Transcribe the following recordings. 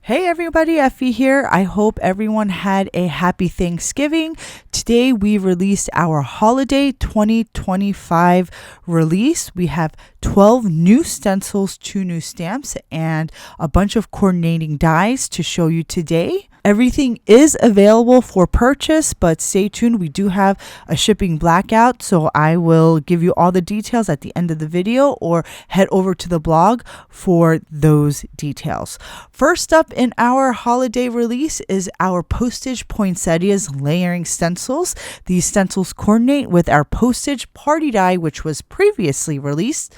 Hey everybody, Effie here. I hope everyone had a happy Thanksgiving. Today we released our holiday 2025 release. We have 12 new stencils, 2 new stamps, and a bunch of coordinating dies to show you today. Everything is available for purchase, but stay tuned. We do have a shipping blackout, so I will give you all the details at the end of the video or head over to the blog for those details. First up in our holiday release is our postage poinsettias layering stencils. These stencils coordinate with our postage party die, which was previously released.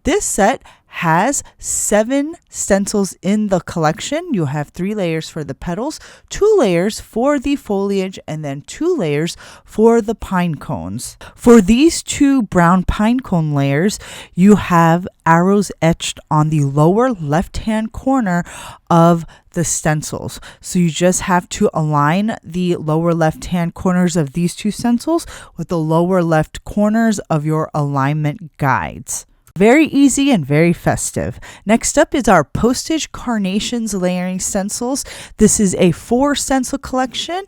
This set has 7 stencils in the collection. You have 3 layers for the petals, 2 layers for the foliage, and then 2 layers for the pine cones. For these 2 brown pine cone layers, you have arrows etched on the lower left-hand corner of the stencils. So you just have to align the lower left-hand corners of these 2 stencils with the lower left corners of your alignment guides. Very easy and very festive. Next up is our postage carnations layering stencils. This is a 4 stencil collection.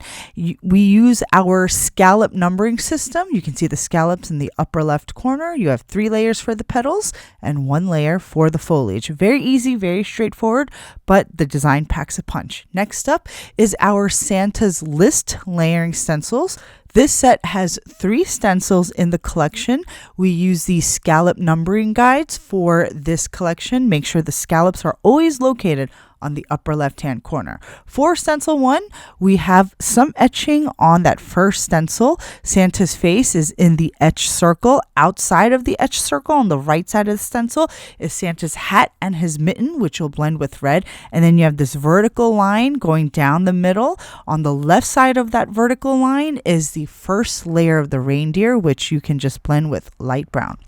We use our scallop numbering system. You can see the scallops in the upper left corner. You have 3 layers for the petals and 1 layer for the foliage. Very easy, very straightforward, but the design packs a punch. Next up is our Santa's List layering stencils. This set has 3 stencils in the collection. We use the scallop numbering guides for this collection. Make sure the scallops are always located on the upper left-hand corner. For stencil 1, we have some etching on that first stencil. Santa's face is in the etched circle. Outside of the etched circle on the right side of the stencil is Santa's hat and his mitten, which will blend with red. And then you have this vertical line going down the middle. On the left side of that vertical line is the first layer of the reindeer, which you can just blend with light brown.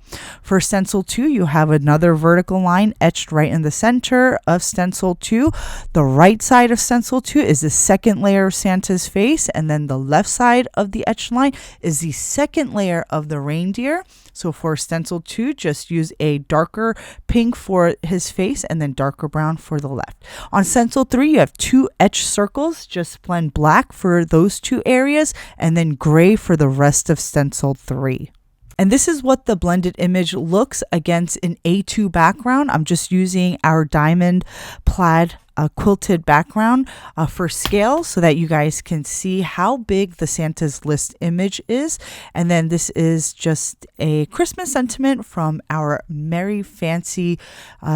For stencil 2, you have another vertical line etched right in the center of stencil 2. The right side of stencil 2 is the second layer of Santa's face, and then the left side of the etched line is the second layer of the reindeer. So for stencil 2, just use a darker pink for his face and then darker brown for the left. On stencil 3, you have 2 etched circles. Just blend black for those 2 areas and then gray for the rest of stencil 3. And this is what the blended image looks against an A2 background. I'm just using our diamond plaid quilted background for scale so that you guys can see how big the Santa's List image is. And then this is just a Christmas sentiment from our Merry Fancy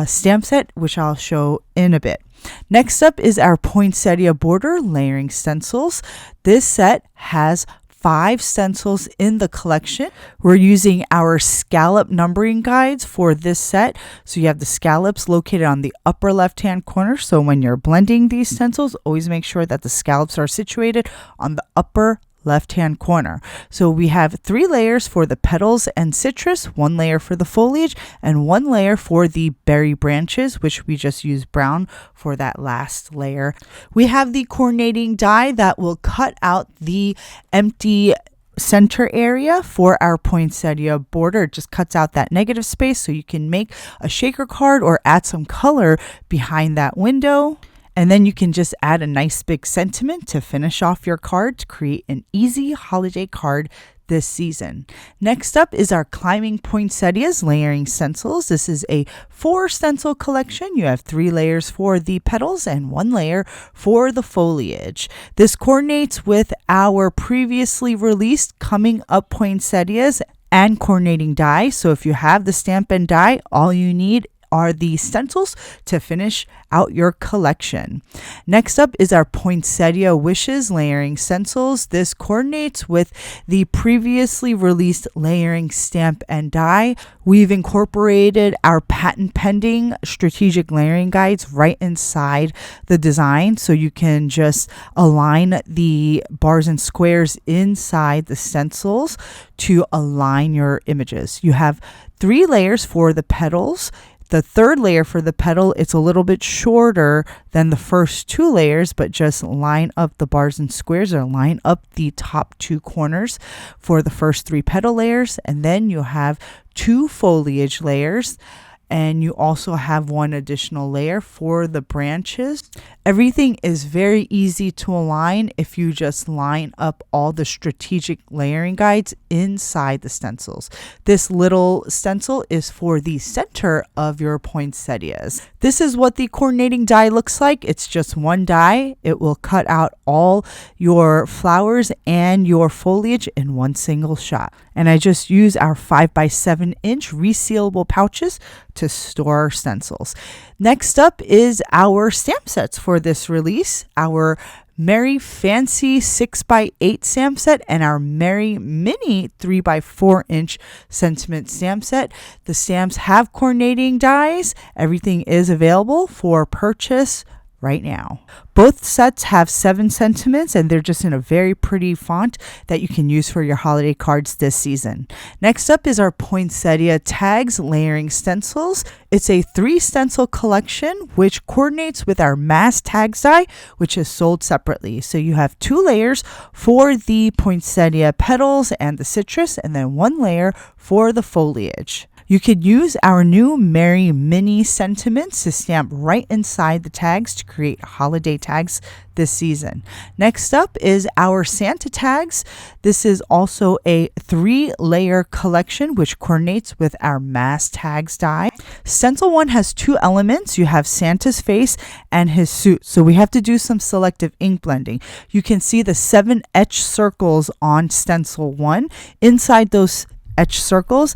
stamp set, which I'll show in a bit. Next up is our poinsettia border layering stencils. This set has 5 stencils in the collection. We're using our scallop numbering guides for this set. So you have the scallops located on the upper left-hand corner. So when you're blending these stencils, always make sure that the scallops are situated on the upper left-hand corner. So we have 3 layers for the petals and citrus, 1 layer for the foliage, and 1 layer for the berry branches, which we just use brown for that last layer. We have the coordinating die that will cut out the empty center area for our poinsettia border. It just cuts out that negative space so you can make a shaker card or add some color behind that window. And then you can just add a nice big sentiment to finish off your card to create an easy holiday card this season. Next up is our climbing poinsettias layering stencils. This is a 4 stencil collection. You have 3 layers for the petals and 1 layer for the foliage. This coordinates with our previously released coming up poinsettias and coordinating die. So if you have the stamp and die, all you need are the stencils to finish out your collection. Next up is our Poinsettia Wishes layering stencils. This coordinates with the previously released layering stamp and die. We've incorporated our patent pending strategic layering guides right inside the design, so you can just align the bars and squares inside the stencils to align your images. You have 3 layers for the petals. The 3rd layer for the petal, it's a little bit shorter than the first 2 layers, but just line up the bars and squares or line up the top 2 corners for the first 3 petal layers. And then you'll have 2 foliage layers. and you also have one additional layer for the branches. Everything is very easy to align if you just line up all the strategic layering guides inside the stencils. This little stencil is for the center of your poinsettias. This is what the coordinating die looks like. It's just one die. It will cut out all your flowers and your foliage in one single shot. And I just use our 5x7-inch resealable pouches to store our stencils. Next up is our stamp sets for this release. Our Merry Fancy 6x8 stamp set and our Merry Mini 3x4-inch sentiment stamp set. The stamps have coordinating dies. Everything is available for purchase right now. Both sets have 7 sentiments and they're just in a very pretty font that you can use for your holiday cards this season. Next up is our poinsettia tags layering stencils. It's a 3 stencil collection which coordinates with our mass tags die, which is sold separately. So you have 2 layers for the poinsettia petals and the citrus, and then 1 layer for the foliage. You could use our new Merry Mini sentiments to stamp right inside the tags to create holiday tags this season. Next up is our Santa tags. This is also a 3-layer collection which coordinates with our mass tags die. Stencil 1 has 2 elements. You have Santa's face and his suit. So we have to do some selective ink blending. You can see the 7 etched circles on stencil 1. Inside those etched circles,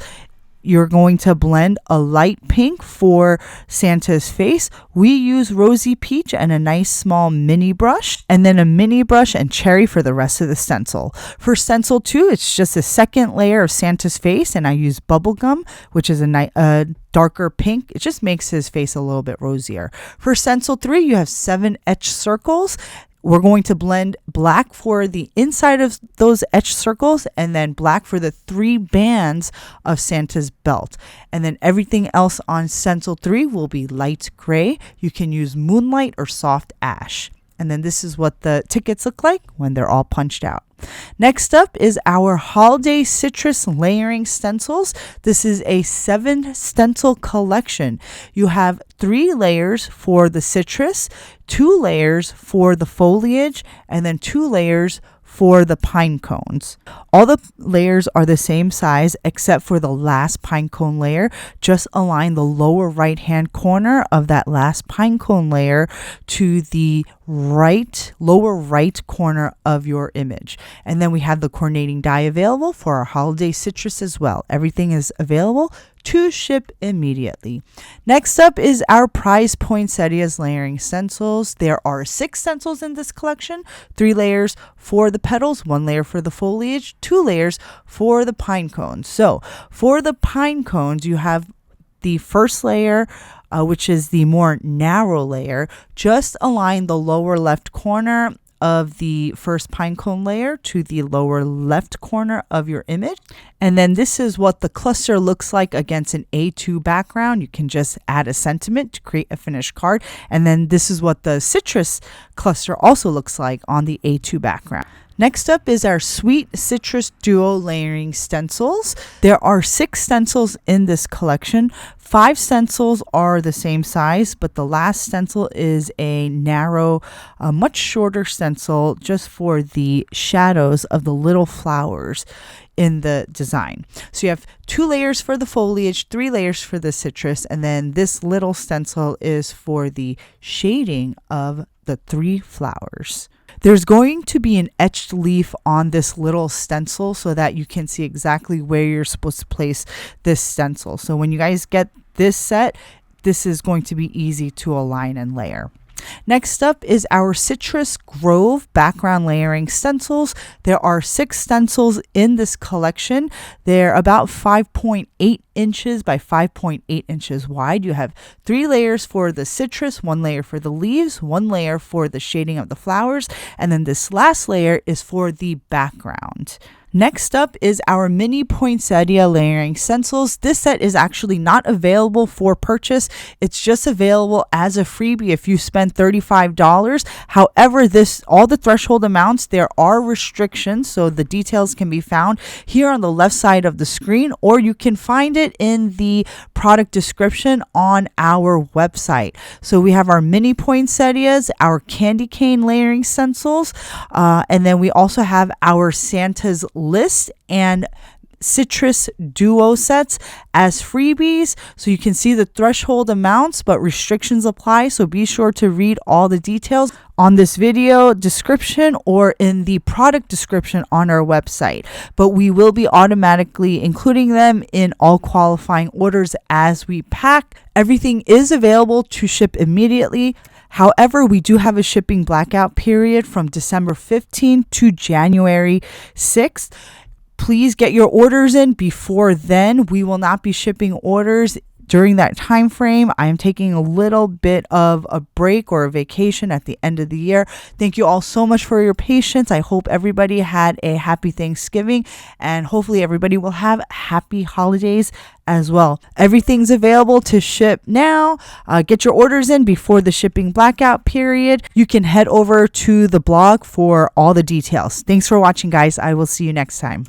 you're going to blend a light pink for Santa's face. We use rosy peach and a nice small mini brush, and then a mini brush and cherry for the rest of the stencil. For stencil 2, it's just a 2nd layer of Santa's face, and I use bubblegum, which is a darker pink. It just makes his face a little bit rosier. For stencil 3, you have 7 etched circles. We're going to blend black for the inside of those etched circles and then black for the 3 bands of Santa's belt. And then everything else on stencil 3 will be light gray. You can use moonlight or soft ash. And then this is what the tickets look like when they're all punched out. Next up is our holiday citrus layering stencils. This is a 7 stencil collection. You have 3 layers for the citrus, 2 layers for the foliage, and then 2 layers for the pine cones. All the layers are the same size except for the last pine cone layer. Just align the lower right hand corner of that last pine cone layer to the lower right corner of your image. And then we have the coordinating die available for our holiday citrus as well. Everything is available to ship immediately. Next up is our prize poinsettias layering stencils. There are 6 stencils in this collection, 3 layers for the petals, 1 layer for the foliage, 2 layers for the pine cones. So for the pine cones, you have the first layer, which is the more narrow layer. Just align the lower left corner of the first pine cone layer to the lower left corner of your image. And then this is what the cluster looks like against an A2 background. You can just add a sentiment to create a finished card. And then this is what the citrus cluster also looks like on the A2 background. Next up is our Sweet Citrus Duo layering stencils. There are 6 stencils in this collection. 5 stencils are the same size, but the last stencil is a narrow, much shorter stencil just for the shadows of the little flowers in the design. So you have 2 layers for the foliage, 3 layers for the citrus, and then this little stencil is for the shading of the 3 flowers. There's going to be an etched leaf on this little stencil so that you can see exactly where you're supposed to place this stencil. So when you guys get this set, this is going to be easy to align and layer. Next up is our Citrus Grove background layering stencils. There are 6 stencils in this collection. They're about 5.8 inches by 5.8 inches wide. You have 3 layers for the citrus, 1 layer for the leaves, 1 layer for the shading of the flowers, and then this last layer is for the background. Next up is our mini poinsettia layering stencils. This set is actually not available for purchase. It's just available as a freebie if you spend $35. However, all the threshold amounts, there are restrictions, so the details can be found here on the left side of the screen, or you can find it in the product description on our website. So we have our mini poinsettias, our candy cane layering stencils, and then we also have our Santa's list and citrus duo sets as freebies. So you can see the threshold amounts, but restrictions apply. So be sure to read all the details on this video description or in the product description on our website. But we will be automatically including them in all qualifying orders as we pack. Everything is available to ship immediately. However, we do have a shipping blackout period from December 15th to January 6th. Please get your orders in before then. We will not be shipping orders during that time frame. I am taking a little bit of a break or a vacation at the end of the year. Thank you all so much for your patience. I hope everybody had a happy Thanksgiving, and hopefully everybody will have happy holidays as well. Everything's available to ship now. Get your orders in before the shipping blackout period. You can head over to the blog for all the details. Thanks for watching, guys. I will see you next time.